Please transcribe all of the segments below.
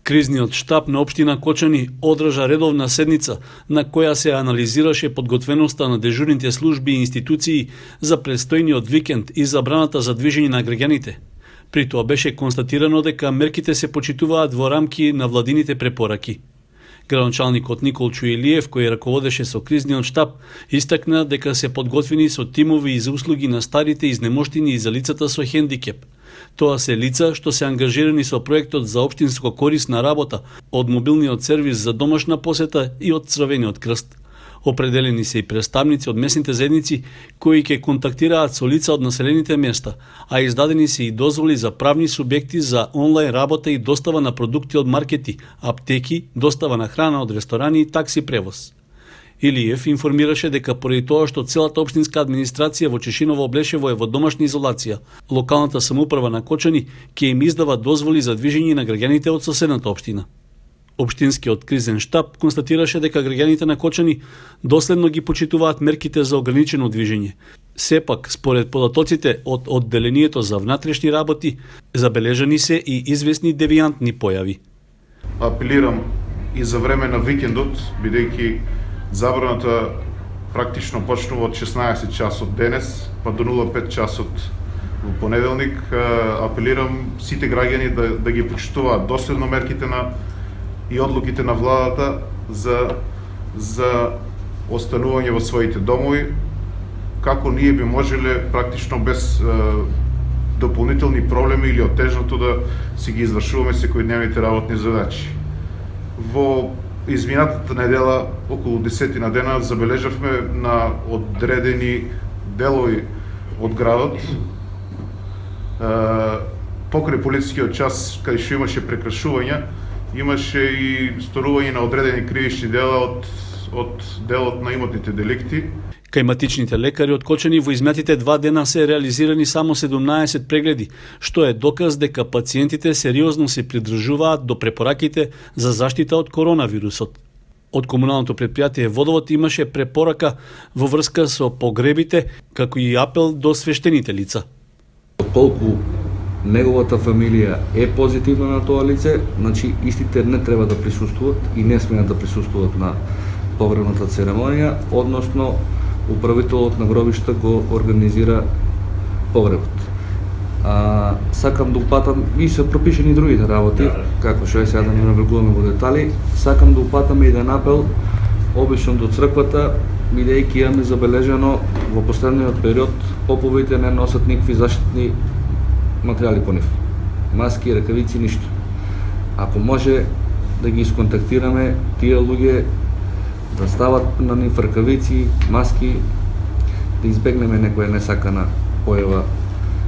Кризниот штаб на општина Кочани одржа редовна седница на која се анализираше подготвеноста на дежурните служби и институции за престојниот викенд и забраната за движење на граѓаните. При тоа беше констатирано дека мерките се почитуваат во рамки на владините препораки. Градоначалникот Никол Чуилиев, кој раководеше со кризниот штаб, истакна дека се подготвени со тимови и за услуги на старите, изнемоштени и за лицата со хендикеп. Тоа се лица што се ангажирани со проектот за општинско корисна работа од мобилниот сервис за домашна посета и од Црвениот крст. Определени се и представници од местните заедници кои ќе контактираат со лица од населените места, а издадени се и дозволи за правни субјекти за онлайн работа и достава на продукти од маркети, аптеки, достава на храна од ресторани и такси превоз. Илиев информираше дека поради тоа што целата општинска администрација во Чешиново Облешево е во домашна изолација, локалната самоуправа на Кочани ќе им издава дозволи за движење на граѓаните од соседната општина. Општинскиот кризен штаб констатираше дека граѓаните на Кочани доследно ги почитуваат мерките за ограничено движење. Сепак, според податоците од одделението за внатрешни работи, забележани се и известни девијантни појави. Апелирам и за време на викендот, бидејќи забраната практично почнува од 16 часот денес, па до 05 часот во понеделник. Апелирам сите граѓани да ги почитуваат доследно мерките и одлуките на владата за останување во своите домови, како ние би можеле практично без дополнителни проблеми или отежното да си ги извршуваме секојдневните работни задачи. Во изминатата недела, околу 10 дена, забележавме на одредени делови од градот, покрај полицискиот час, кај што имаше прекршувања, имаше и сторување на одредени кривични дела од делот на имотните деликти. Кај матичните лекари од Кочани во изминатите 2 дена се реализирани само 17 прегледи, што е доказ дека пациентите сериозно се придржуваат до препораките за заштита од коронавирусот. Од комуналното предпријатие Водовод имаше препорака во врска со погребите, како и апел до свештените лица. Колку неговата фамилија е позитивна на тоа лице, значи истите не треба да присуствуват и не смеат да присуствуват на погребната церемонија, односно управителот на гробишта го организира погребот. Сакам да упатам, и се пропишени другите работи, како што е сега да не навлегуваме во детали, сакам да упатам и еден апел, обично до црквата, бидејќи имаме забележано во последниот период поповите не носат никакви заштитни материјали по нив. Маски, ракавици, ништо. Ако може да ги исконтактираме тие луѓе да стават на нив ракавици, маски, да избегнеме некоја несакана појава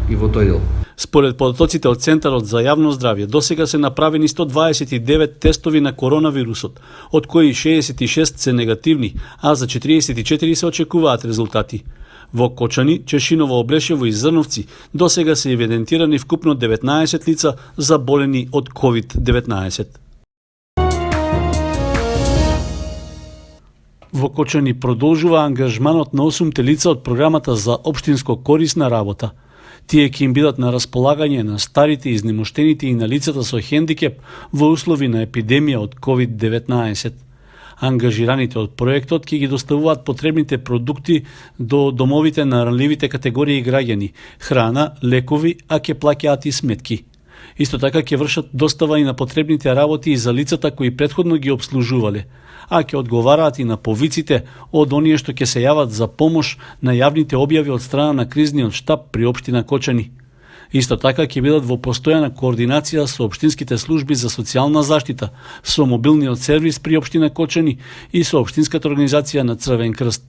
и во тој дел. Според податоците од Центарот за јавно здравје, досега се направени 129 тестови на коронавирусот, од кои 66 се негативни, а за 44 се очекуваат резултати. Во Кочани, Чешиново Облешево и Зрновци досега се евидентирани вкупно 19 лица заболени од COVID-19. Во Кочани продолжува ангажманот на 8 лица од програмата за општинско корисна работа. Тие ќе им бидат на располагање на старите, изнемоштените и на лицата со хендикеп во услови на епидемија од COVID-19. Ангажираните од проектот ќе ги доставуваат потребните продукти до домовите на ранливите категории граѓани, храна, лекови, а ќе плаќаат и сметки. Исто така ќе вршат достава и на потребните работи и за лицата кои претходно ги обслужувале, а ќе одговараат и на повиците од оние што ќе се јават за помош на јавните објави од страна на кризниот штаб при општина Кочани. Исто така ќе бидат во постојана координација со општинските служби за социјална заштита, со мобилниот сервис при општина Кочани и со општинската организација на Црвен крст.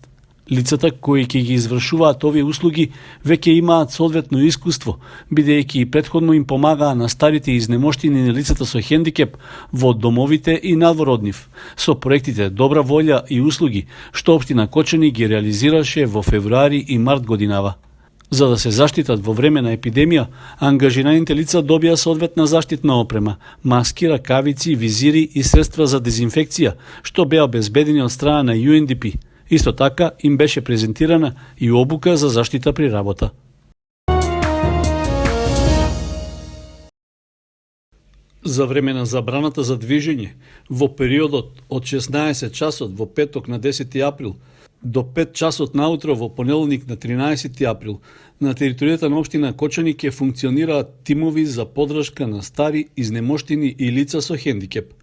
Лицата кои ќе ги извршуваат овие услуги веќе имаат соодветно искуство, бидејќи и претходно им помагаа на старите и изнемоштени на лицата со хендикеп во домовите и надвор од нив, со проектите Добра волја и услуги, што општина Кочани ги реализираше во февруари и март годинава. За да се заштитат во време на епидемија, ангажираните лица добија соодветна заштитна опрема, маски, ракавици, визири и средства за дезинфекција, што беа обезбедени од страна на UNDP. Исто така им беше презентирана и обука за заштита при работа. За време на забраната за движење, во периодот од 16 часот во петок на 10 април до 5 часот наутро во понеделник на 13 април, на територијата на општина Кочани ќе функционираат тимови за поддршка на стари, изнемоштени и лица со хендикеп.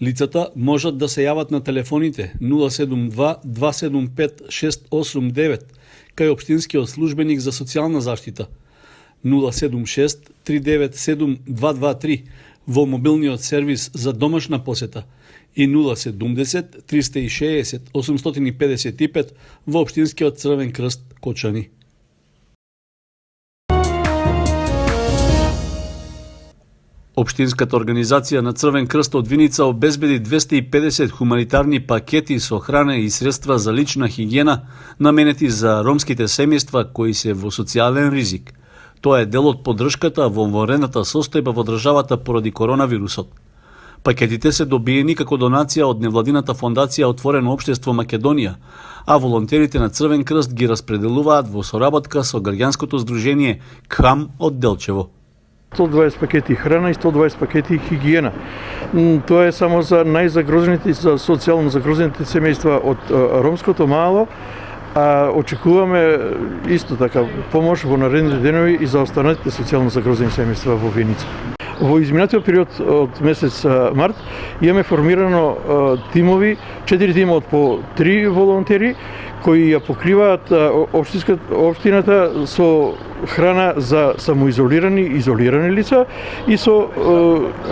Лицата можат да се јават на телефоните 072 275 689 кај општинскиот службеник за социјална заштита, 076 397 223 во мобилниот сервис за домашна посета и 070 360 855 во општинскиот Црвен крст Кочани. Општинската организација на Црвен крст од Виница обезбеди 250 хуманитарни пакети со храна и средства за лична хигиена наменети за ромските семејства кои се во социјален ризик. Тоа е дел од поддршката во вонредната состојба во државата поради коронавирусот. Пакетите се добиени како донација од невладината фондација Отворено општество Македонија, а волонтерите на Црвен крст ги распределуваат во соработка со граѓанското здружение КХАМ од Делчево. 120 пакети храна и 120 пакети хигиена. Тоа е само за најзагрозените, за социјално загрозените семејства од ромското мало, а очекуваме исто така помош во наредните денови и за останатите социјално загрозени семејства во Виница. Во изминатиот период од месец март имаме формирано тимови, 4 тима од по 3 волонтери кои ја покриваат општината со храна за самоизолирани и изолирани лица и со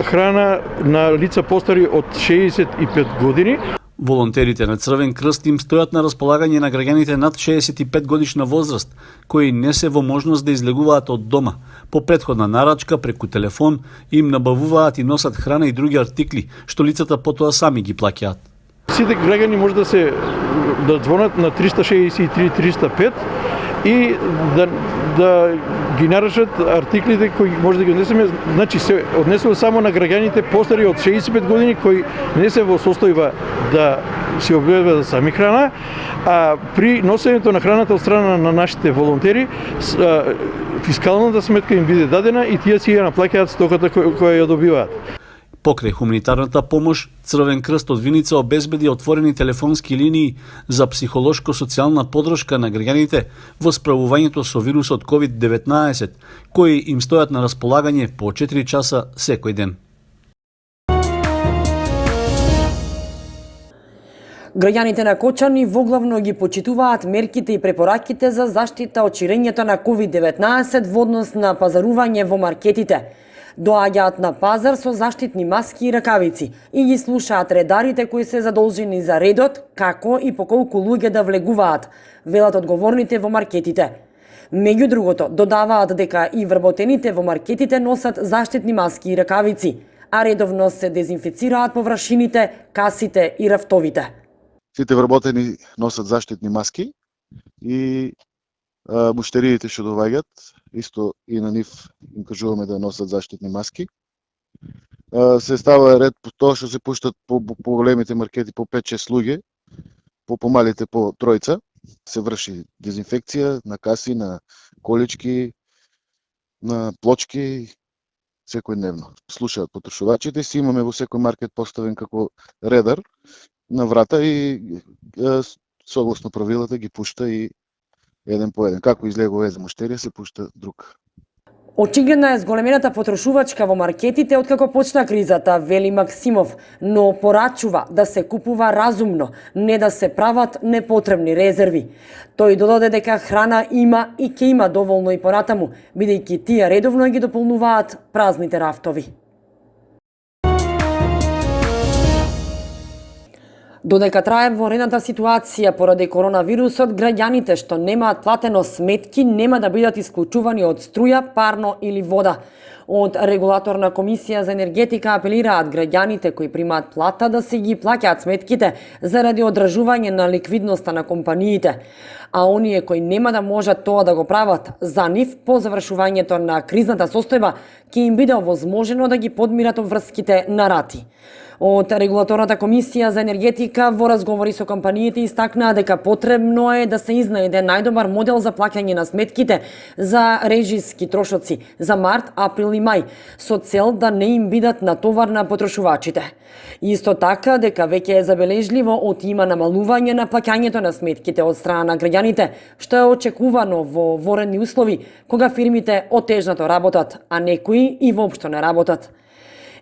храна на лица постари од 65 години. Волонтерите на Црвен крст им стојат на располагање на граѓаните над 65 годишна возраст, кои не се во можност да излегуваат од дома. По претходна нарачка преку телефон им набавуваат и носат храна и други артикли, што лицата потоа сами ги плаќаат. Сите граѓани може да звонат на 363 305 и да ги нарашат артиклите кои може да ги однесеме, значи се однесува само на граѓаните постари од 65 години кои не се во состојба да се обезбедат сами храна, а при носењето на храната од страна на нашите волонтери фискалната сметка им биде дадена и тие си ја наплаќаат стоката која ја добиваат. Покрај хуманитарната помош, Црвен крст од Виница обезбеди отворени телефонски линии за психолошко-социјална поддршка на граѓаните во справувањето со вирусот COVID-19, кои им стојат на располагање по 4 часа секој ден. Граѓаните на Кочани воглавно ги почитуваат мерките и препораките за заштита од ширењето на COVID-19 во однос на пазарување во маркетите. Доаѓаат на пазар со заштитни маски и ракавици и ги слушаат редарите кои се задолжени за редот, како и по колку луѓе да влегуваат, велат одговорните во маркетите. Меѓу другото, додаваат дека и вработените во маркетите носат заштитни маски и ракавици, а редовно се дезинфицираат површините, касите и рафтовите. Сите вработени носат заштитни маски и муштериите што доаѓаат, исто и на нив им кажуваме да носат заштитни маски. Се става ред по тоа што се пуштат по големите маркети по 5-6 луѓе, по помалите по тројца. Се врши дезинфекција на каси, на колички, на плочки, секојдневно. Слушаат потрошувачите, си имаме во секој маркет поставен како редар на врата и согласно правилата ги пушта и еден по еден. Како излегува една муштерија, се пушта друг. Очигледна е зголемената потрошувачка во маркетите откако почна кризата, вели Максимов, но порачува да се купува разумно, не да се прават непотребни резерви. Тој додаде дека храна има и ќе има доволно и понатаму, бидејќи тие редовно ги дополнуваат празните рафтови. Додека трае вонредната ситуација поради коронавирусот, граѓаните што немаат платено сметки нема да бидат исклучувани од струја, парно или вода. Од Регулаторна комисија за енергетика апелираат граѓаните кои примаат плата да се ги плаќаат сметките заради одржување на ликвидноста на компаниите. А оние кои нема да можат тоа да го прават, за нив по завршувањето на кризната состојба ќе им биде овозможено да ги подмират обврските на рати. Од Регулаторната комисија за енергетика во разговори со компаниите истакнаа дека потребно е да се изнајде најдобар модел за плаќање на сметките за режиски трошоци за март, април и мај, со цел да не им бидат натовар на потрошувачите. Исто така дека веќе е забележливо има намалување на плаќањето на сметките од страна на граѓаните, што е очекувано во воредни услови кога фирмите отежнато работат, а некои и воопшто не работат.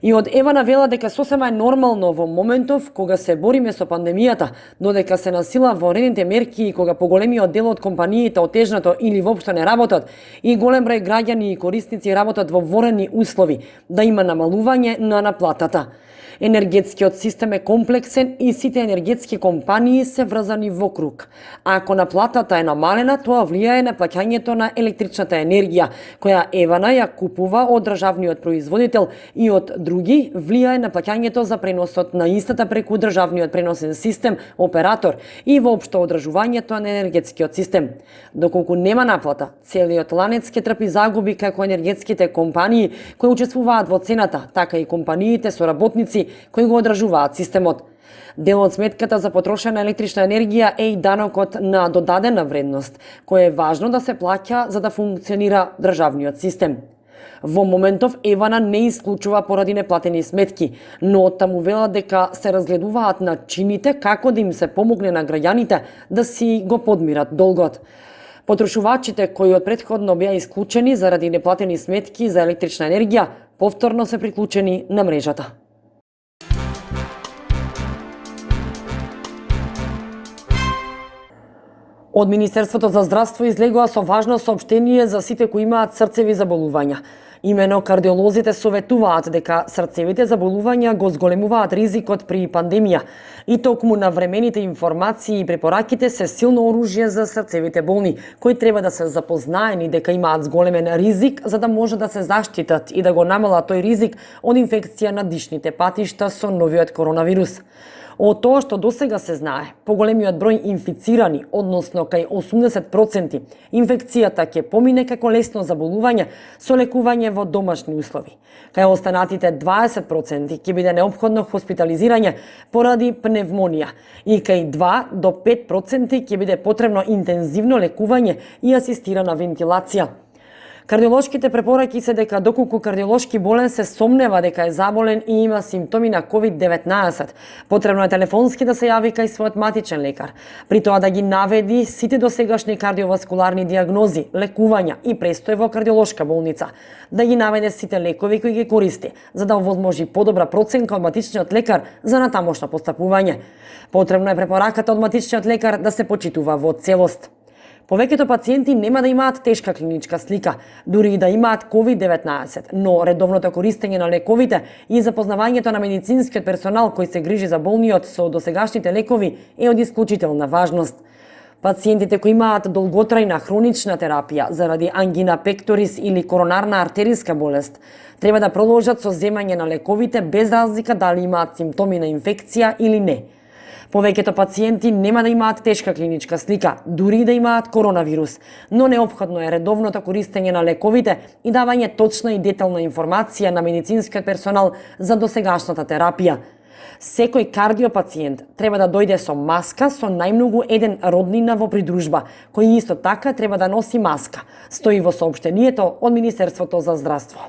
И од Евана вела дека сосема е нормално во моментов кога се бориме со пандемијата, додека се насила воредните мерки и кога поголемиот дел од компаниите отежнато или воопшто не работат и голем број граѓани и корисници работат во воредни услови, да има намалување на наплатата. Енергетскиот систем е комплексен и сите енергетски компании се врзани во круг. Ако наплатата е намалена, тоа влијае на плаќањето на електричната енергија, која Евана ја купува од државниот производител и од други влијае на плаќањето за преносот на истата преку државниот преносен систем, оператор и воопшто одржувањето на енергетскиот систем. Доколку нема наплата, целиот ланец ќе трпи загуби како енергетските компании кои учествуваат во цената, така и компаниите со работници кои го одржуваат системот. Дел од сметката за потрошена електрична енергија е и данокот на додадена вредност, кој е важно да се плаќа за да функционира државниот систем. Во моментов Евана не исклучува поради неплатени сметки, но таму вела дека се разгледуваат начините како да им се помогне на граѓаните да си го подмират долгот. Потрошувачите кои од претходно беа исклучени заради неплатени сметки за електрична енергија, повторно се приклучени на мрежата. Од Министерството за здравство излегува со важно соопштение за сите кои имаат срцеви заболувања. Имено кардиолозите советуваат дека срцевите заболувања го зголемуваат ризикот при пандемија и токму навремените информации и препораките се силно оружје за срцевите болни, кои треба да се запознаени дека имаат зголемен ризик за да може да се заштитат и да го намалат тој ризик од инфекција на дишните патишта со новиот коронавирус. Од тоа што досега се знае, поголемиот број инфицирани, односно кај 80%, инфекцијата ќе помине како лесно заболување со лекување во домашни услови. Кај останатите 20% ќе биде неопходно хоспитализирање поради пневмонија и кај 2 до 5% ќе биде потребно интензивно лекување и асистирана вентилација. Кардиолошките препораки се дека доколку кардиолошки болен се сомнева дека е заболен и има симптоми на COVID-19, потребно е телефонски да се јави кај својот матичен лекар. При тоа да ги наведи сите досегашни кардиоваскуларни диагнози, лекувања и престој во кардиолошка болница. Да ги наведе сите лекови кои ги користи, за да овозможи подобра проценка од матичниот лекар за натамошно постапување. Потребно е препораката од матичниот лекар да се почитува во целост. Повеќето пациенти нема да имаат тешка клиничка слика, дури и да имаат COVID-19, но редовното користење на лековите и запознавањето на медицинскиот персонал кој се грижи за болниот со досегашните лекови е од исклучителна важност. Пациентите кои имаат долготрајна хронична терапија заради ангина пекторис или коронарна артериска болест, треба да продолжат со земање на лековите без разлика дали имаат симптоми на инфекција или не. Повеќето пациенти нема да имаат тешка клиничка слика, дури и да имаат коронавирус, но неопходно е редовното користење на лековите и давање точна и детална информација на медицинскиот персонал за досегашната терапија. Секој кардиопациент треба да дојде со маска со најмногу еден роднина во придружба, кој исто така треба да носи маска, стои во соопштението од Министерството за здравство.